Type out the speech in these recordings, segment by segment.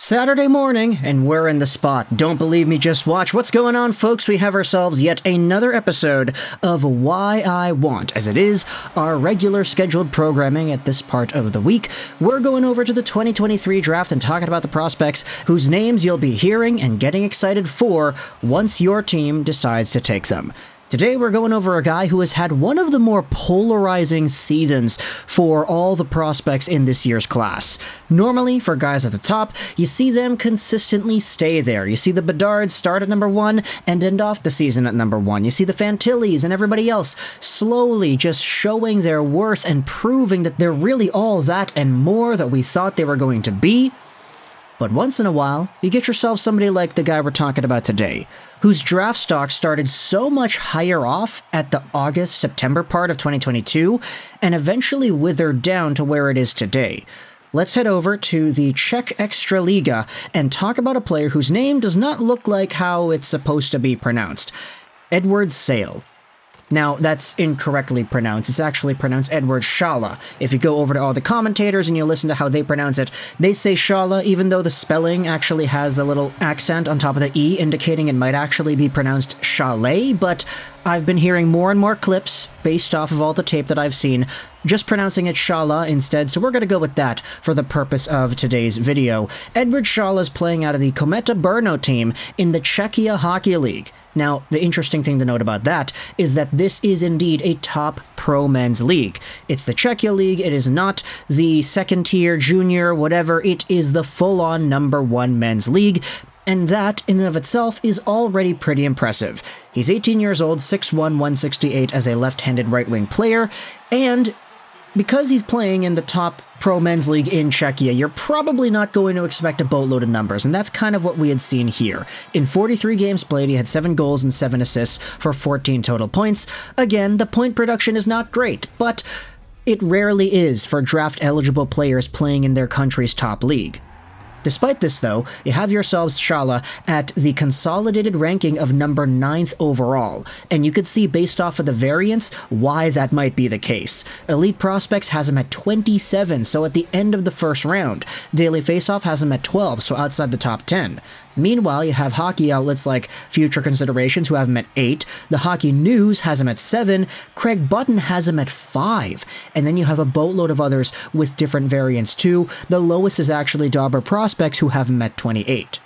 Saturday morning, and we're in the spot. Don't believe me, just watch. What's going on, folks? We have ourselves yet another episode of Why I Want. As it is our regular scheduled programming at this part of the week, we're going over to the 2023 draft and talking about the prospects whose names you'll be hearing and getting excited for once your team decides to take them. Today we're going over a guy who has had one of the more polarizing seasons for all the prospects in this year's class. Normally, for guys at the top, you see them consistently stay there. You see the Bedard start at number 1 and end off the season at number 1. You see the Fantillis and everybody else slowly just showing their worth and proving that they're really all that and more that we thought they were going to be. But once in a while, you get yourself somebody like the guy we're talking about today, whose draft stock started so much higher off at the August-September part of 2022, and eventually withered down to where it is today. Let's head over to the Czech Extraliga and talk about a player whose name does not look like how it's supposed to be pronounced. Eduard Sale. Now, that's incorrectly pronounced. It's actually pronounced Eduard Sale. If you go over to all the commentators and you listen to how they pronounce it, they say Sale, even though the spelling actually has a little accent on top of the E, indicating it might actually be pronounced chalet, but I've been hearing more and more clips, based off of all the tape that I've seen, just pronouncing it Shala instead, so we're going to go with that for the purpose of today's video. Eduard Sale is playing out of the Kometa Brno team in the Czechia Hockey League. Now, the interesting thing to note about that is that this is indeed a top pro men's league. It's the Czechia League, it is not the second tier, junior, whatever, it is the full-on number 1 men's league, and that, in and of itself, is already pretty impressive. He's 18 years old, 6'1", 168 as a left-handed right-wing player, and because he's playing in the top pro men's league in Czechia, you're probably not going to expect a boatload of numbers, and that's kind of what we had seen here. In 43 games played, he had 7 goals and 7 assists for 14 total points. Again, the point production is not great, but it rarely is for draft-eligible players playing in their country's top league. Despite this, though, you have yourselves Shala at the consolidated ranking of number 9th overall, and you could see based off of the variance why that might be the case. Elite Prospects has him at 27, so at the end of the first round. Daily Faceoff has him at 12, so outside the top 10. Meanwhile, you have hockey outlets like Future Considerations who have him at 8, the Hockey News has him at 7, Craig Button has him at 5, and then you have a boatload of others with different variants too. The lowest is actually Dauber Prospects who have him at 28.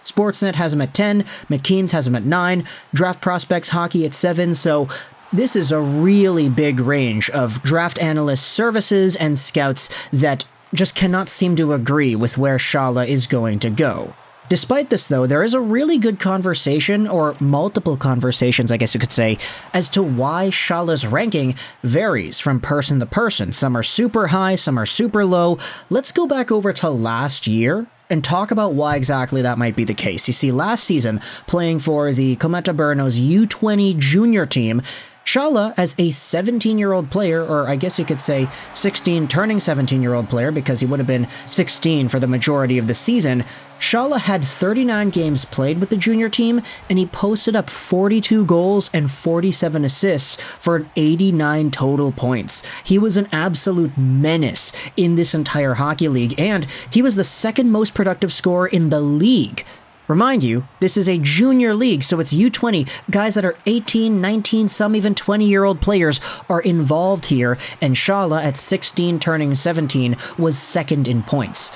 Sportsnet has him at 10, McKean's has him at 9, Draft Prospects Hockey at 7, so this is a really big range of draft analyst services and scouts that just cannot seem to agree with where Shala is going to go. Despite this, though, there is a really good conversation, or multiple conversations, I guess you could say, as to why Shala's ranking varies from person to person. Some are super high, some are super low. Let's go back over to last year and talk about why exactly that might be the case. You see, last season, playing for the Kometa Brno's U20 junior team, Shala, as a 17-year-old player, or I guess you could say 16 turning 17-year-old player because he would have been 16 for the majority of the season, Shala had 39 games played with the junior team, and he posted up 42 goals and 47 assists for an 89 total points. He was an absolute menace in this entire hockey league, and he was the second most productive scorer in the league. Remind you, this is a junior league, so it's U20. Guys that are 18, 19, some even 20-year-old players are involved here, and Shala, at 16 turning 17, was second in points.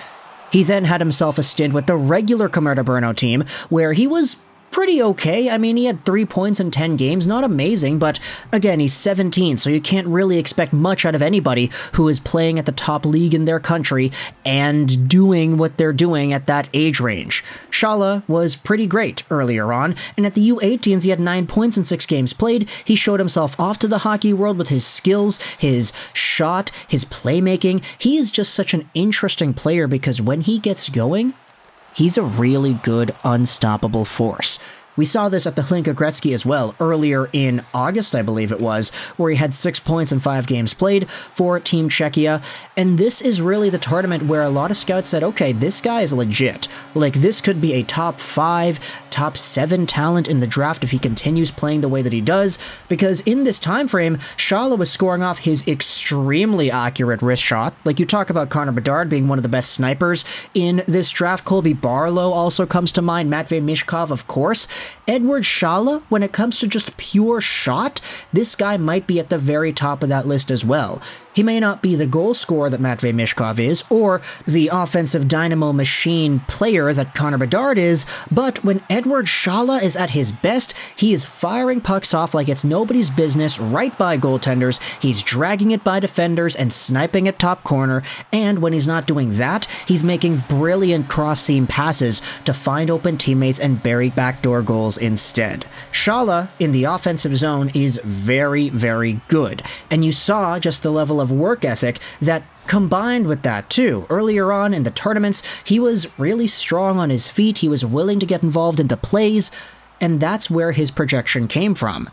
He then had himself a stint with the regular Kometa Brno team, where he was pretty okay. I mean, he had 3 points in 10 games, not amazing, but again, he's 17, so you can't really expect much out of anybody who is playing at the top league in their country and doing what they're doing at that age range. Shala was pretty great earlier on, and at the U18s he had 9 points in 6 games played. He showed himself off to the hockey world with his skills, his shot, his playmaking. He is just such an interesting player because when he gets going, he's a really good, unstoppable force. We saw this at the Hlinka Gretzky as well, earlier in August, I believe it was, where he had 6 points in 5 games played for Team Czechia, and this is really the tournament where a lot of scouts said, okay, this guy is legit. Like, this could be a top 5, top 7 talent in the draft if he continues playing the way that he does, because in this time frame, Sale was scoring off his extremely accurate wrist shot. Like, you talk about Connor Bedard being one of the best snipers in this draft. Colby Barlow also comes to mind, Matvei Michkov, of course. Eduard Sale, when it comes to just pure shot, this guy might be at the very top of that list as well. He may not be the goal scorer that Matvei Michkov is, or the offensive dynamo machine player that Connor Bedard is, but when Eduard Sale is at his best, he is firing pucks off like it's nobody's business right by goaltenders, he's dragging it by defenders and sniping at top corner, and when he's not doing that, he's making brilliant cross-seam passes to find open teammates and bury backdoor goals instead. Sale, in the offensive zone, is very, very good, and you saw just the level of work ethic that combined with that too. Earlier on in the tournaments, he was really strong on his feet, he was willing to get involved into plays, and that's where his projection came from.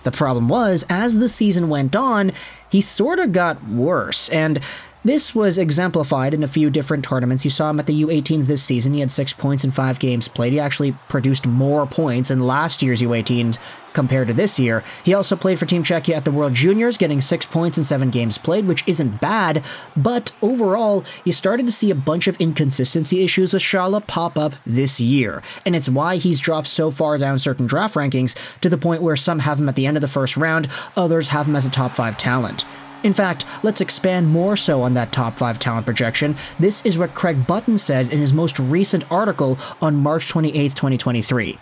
The problem was, as the season went on, he sort of got worse, and this was exemplified in a few different tournaments. You saw him at the U18s this season. He had 6 points in 5 games played. He actually produced more points in last year's U18s compared to this year. He also played for Team Czechia at the World Juniors, getting 6 points in 7 games played, which isn't bad, but overall, you started to see a bunch of inconsistency issues with Sale pop up this year, and it's why he's dropped so far down certain draft rankings to the point where some have him at the end of the first round, others have him as a top 5 talent. In fact, let's expand more so on that top 5 talent projection. This is what Craig Button said in his most recent article on March 28, 2023.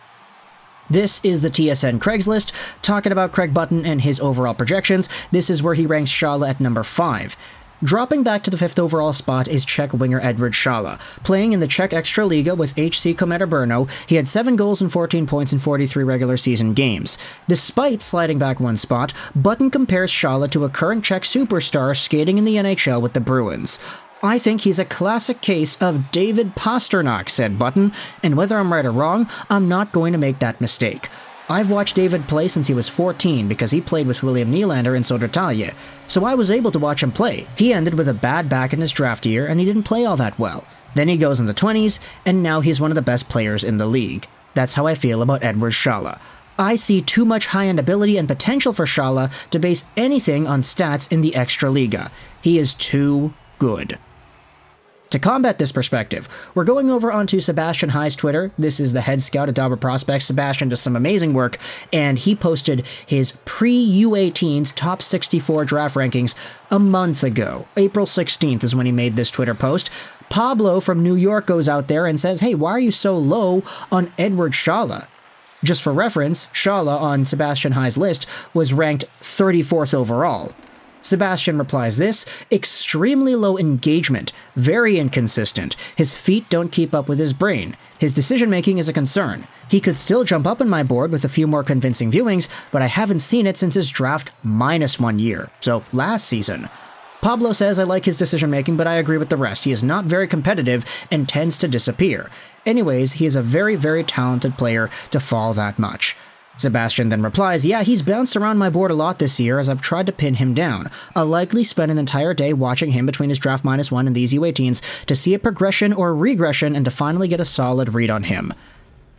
This is the TSN Craigslist, talking about Craig Button and his overall projections. This is where he ranks Sale at number 5. Dropping back to the 5th overall spot is Czech winger Eduard Sale. Playing in the Czech Extraliga with HC Kometa Brno, he had 7 goals and 14 points in 43 regular season games. Despite sliding back 1 spot, Button compares Sale to a current Czech superstar skating in the NHL with the Bruins. I think he's a classic case of David PASTRNAK, said Button, and whether I'm right or wrong, I'm not going to make that mistake. I've watched David play since he was 14 because he played with William Nylander in Södertälje, so I was able to watch him play. He ended with a bad back in his draft year and he didn't play all that well. Then he goes in the 20s and now he's one of the best players in the league. That's how I feel about Eduard Sale. I see too much high-end ability and potential for Sale to base anything on stats in the Extraliga. He is too good. To combat this perspective, we're going over onto Sebastian Heidt's Twitter. This is the head scout at Dalibor Prospects. Sebastian does some amazing work, and he posted his pre-U18s top 64 draft rankings a month ago. April 16th is when he made this Twitter post. Pablo from New York goes out there and says, hey, why are you so low on Eduard Sale? Just for reference, Sale on Sebastian Heidt's list was ranked 34th overall. Sebastian replies this, extremely low engagement, very inconsistent, his feet don't keep up with his brain, his decision-making is a concern. He could still jump up on my board with a few more convincing viewings, but I haven't seen it since his draft minus 1 year, so last season. Pablo says I like his decision-making, but I agree with the rest. He is not very competitive and tends to disappear. Anyways, he is a very, very talented player to fall that much. Sebastian then replies, yeah, he's bounced around my board a lot this year as I've tried to pin him down. I'll likely spend an entire day watching him between his draft minus 1 and these U18s to see a progression or regression and to finally get a solid read on him.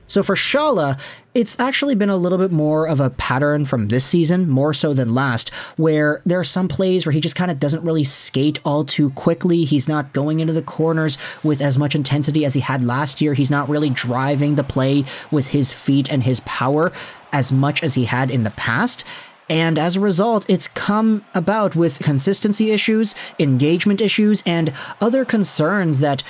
So for Sale, it's actually been a little bit more of a pattern from this season, more so than last, where there are some plays where he just kind of doesn't really skate all too quickly. He's not going into the corners with as much intensity as he had last year. He's not really driving the play with his feet and his power as much as he had in the past. And as a result, it's come about with consistency issues, engagement issues, and other concerns that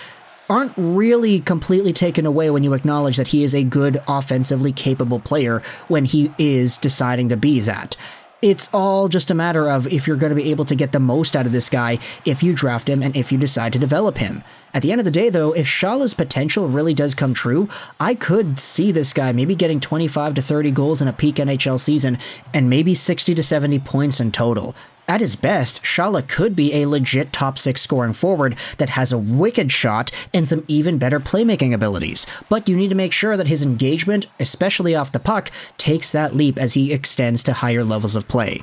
aren't really completely taken away when you acknowledge that he is a good, offensively capable player when he is deciding to be that. It's all just a matter of if you're going to be able to get the most out of this guy if you draft him and if you decide to develop him. At the end of the day, though, if Sale's potential really does come true, I could see this guy maybe getting 25 to 30 goals in a peak NHL season and maybe 60 to 70 points in total. At his best, Sale could be a legit top 6 scoring forward that has a wicked shot and some even better playmaking abilities, but you need to make sure that his engagement, especially off the puck, takes that leap as he extends to higher levels of play.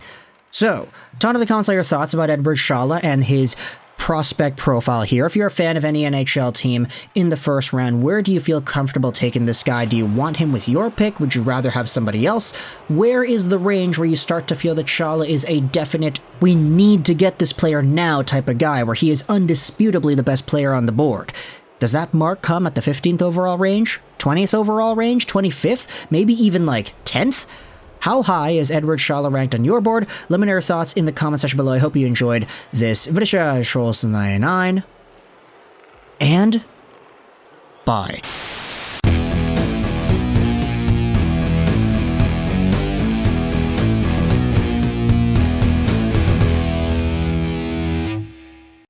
So, talk to the comments on your thoughts about Eduard Sale and his prospect profile here. If you're a fan of any NHL team in the first round, where do you feel comfortable taking this guy? Do you want him with your pick? Would you rather have somebody else? Where is the range where you start to feel that Sale is a definite, we need to get this player now type of guy, where he is undisputably the best player on the board? Does that mark come at the 15th overall range? 20th overall range? 25th? Maybe even like 10th? How high is Eduard Sale ranked on your board? Let me know your thoughts in the comment section below. I hope you enjoyed this video. And bye.